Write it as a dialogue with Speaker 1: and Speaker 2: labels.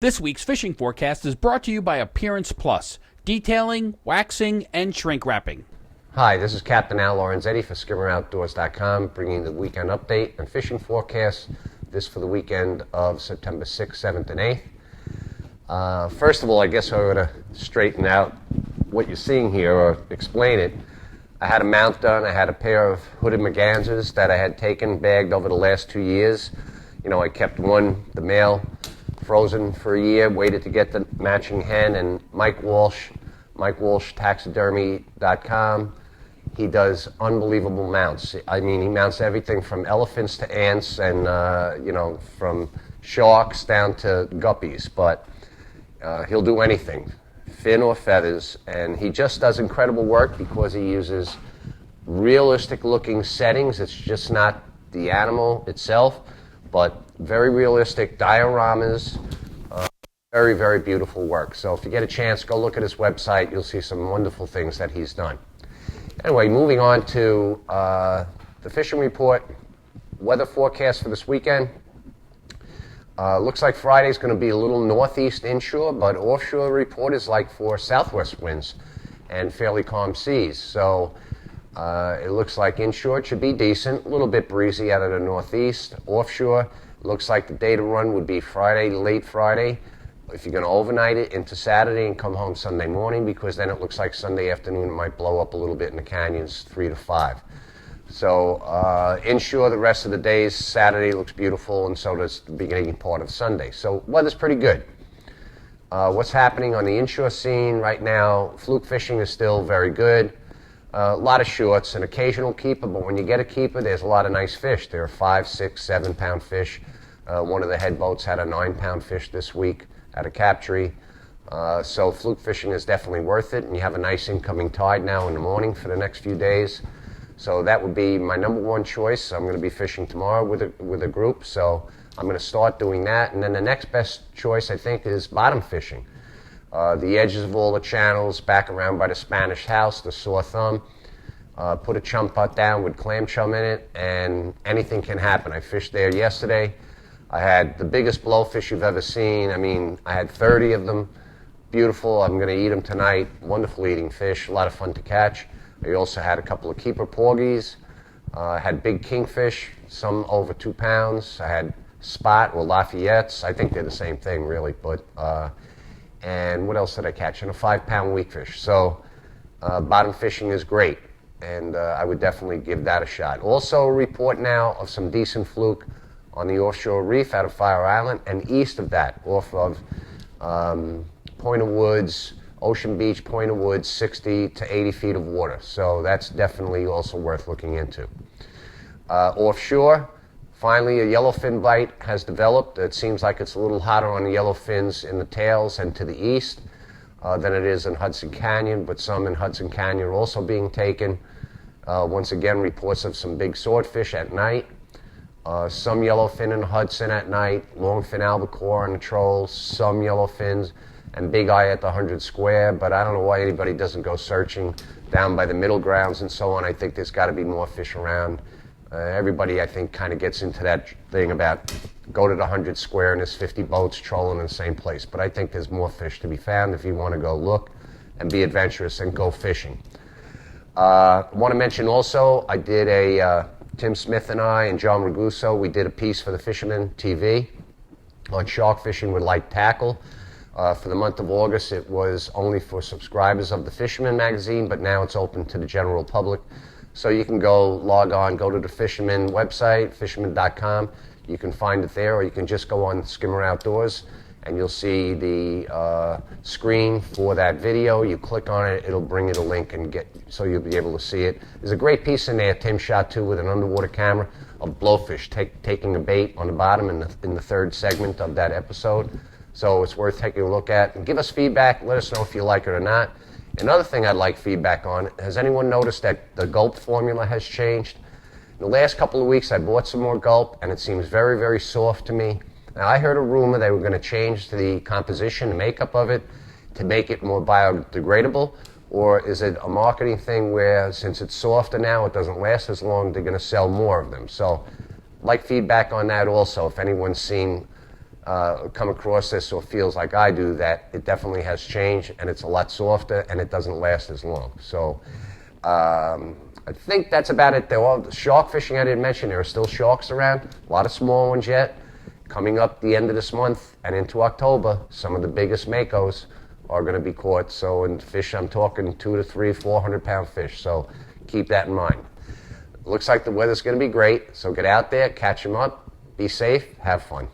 Speaker 1: This week's fishing forecast is brought to you by Appearance Plus, detailing, waxing, and shrink wrapping.
Speaker 2: Hi, this is Captain Al Lorenzetti for skimmeroutdoors.com, bringing the weekend update and fishing forecast. This for the weekend of September 6th, 7th, and 8th. First of all, I guess I ought to straighten out what you're seeing here, or explain it. I had a mount done. I had a pair of hooded mergansers that I had bagged over the last 2 years. You know, I kept one, the male, frozen for a year, waited to get the matching hen, and Mike Walsh, taxidermy.com, he does unbelievable mounts. I mean, he mounts everything from elephants to ants and, from sharks down to guppies, but he'll do anything, fin or feathers, and he just does incredible work because he uses realistic looking settings. It's just not the animal itself, but very realistic dioramas, very, very beautiful work. So if you get a chance, go look at his website. You'll see some wonderful things that he's done. Anyway, moving on to the fishing report, weather forecast for this weekend. Looks like Friday's going to be a little northeast inshore, but offshore report is like for southwest winds and fairly calm seas. So it looks like inshore should be decent, a little bit breezy out of the northeast. Offshore, looks like the day to run would be Friday, late Friday. If you're going to overnight it into Saturday and come home Sunday morning, because then it looks like Sunday afternoon it might blow up a little bit in the canyons, 3 to 5. So inshore the rest of the days, Saturday looks beautiful, and so does the beginning part of Sunday. So weather's pretty good. What's happening on the inshore scene right now, fluke fishing is still very good. A lot of shorts, an occasional keeper, but when you get a keeper, there's a lot of nice fish. There are 5, 6, 7 pound fish. One of the head boats had a 9 pound fish this week at a capture. So fluke fishing is definitely worth it, and you have a nice incoming tide now in the morning for the next few days. So that would be my number one choice. I'm going to be fishing tomorrow with a group, so I'm going to start doing that. And then the next best choice, I think, is bottom fishing. The edges of all the channels, back around by the Spanish house, the Sore Thumb. Put a chum putt down with clam chum in it, and anything can happen. I fished there yesterday. I had the biggest blowfish you've ever seen. I mean, I had 30 of them. Beautiful. I'm going to eat them tonight. Wonderful eating fish. A lot of fun to catch. I also had a couple of keeper porgies. I had big kingfish, some over 2 pounds. I had spot or Lafayette's. I think they're the same thing, really. But and what else did I catch? And a 5 pound weakfish. So bottom fishing is great, and I would definitely give that a shot. Also a report now of some decent fluke on the offshore reef out of Fire Island, and east of that, off of Point of Woods, Ocean Beach, Point of Woods, 60 to 80 feet of water. So that's definitely also worth looking into. Offshore, finally a yellowfin bite has developed. It seems like it's a little hotter on the yellowfins in the tails and to the east than it is in Hudson Canyon, but some in Hudson Canyon are also being taken. Once again, reports of some big swordfish at night. Some yellowfin in Hudson at night, longfin albacore on the trolls, some yellowfins, and big eye at the 100 square, but I don't know why anybody doesn't go searching down by the middle grounds and so on. I think there's got to be more fish around. Everybody, I think, kind of gets into that thing about go to the 100 square and there's 50 boats trolling in the same place, but I think there's more fish to be found if you want to go look and be adventurous and go fishing. I want to mention also, I did Tim Smith and I and John Raguso, we did a piece for the Fisherman TV on shark fishing with light tackle. For the month of August, it was only for subscribers of the Fisherman magazine, but now it's open to the general public. So you can log on, go to the Fisherman website, fisherman.com. You can find it there, or you can just go on Skimmer Outdoors, and you'll see the screen for that video. You click on it, it'll bring you the link, so you'll be able to see it. There's a great piece in there Tim shot too with an underwater camera of blowfish taking a bait on the bottom in the third segment of that episode. So it's worth taking a look at. And give us feedback. Let us know if you like it or not. Another thing I'd like feedback on, has anyone noticed that the gulp formula has changed? In the last couple of weeks, I bought some more gulp, and it seems very, very soft to me. Now, I heard a rumor they were going to change the composition, the makeup of it, to make it more biodegradable. Or is it a marketing thing where, since it's softer now, it doesn't last as long, they're going to sell more of them? So, like feedback on that also, if anyone's seen come across this or feels like I do, that it definitely has changed and it's a lot softer and it doesn't last as long. So I think that's about it. The shark fishing I didn't mention, there are still sharks around, a lot of small ones yet. Coming up the end of this month and into October, some of the biggest makos are going to be caught. So in fish, I'm talking 200 to 300, 400-pound fish. So keep that in mind. Looks like the weather's going to be great. So get out there, catch them up, be safe, have fun.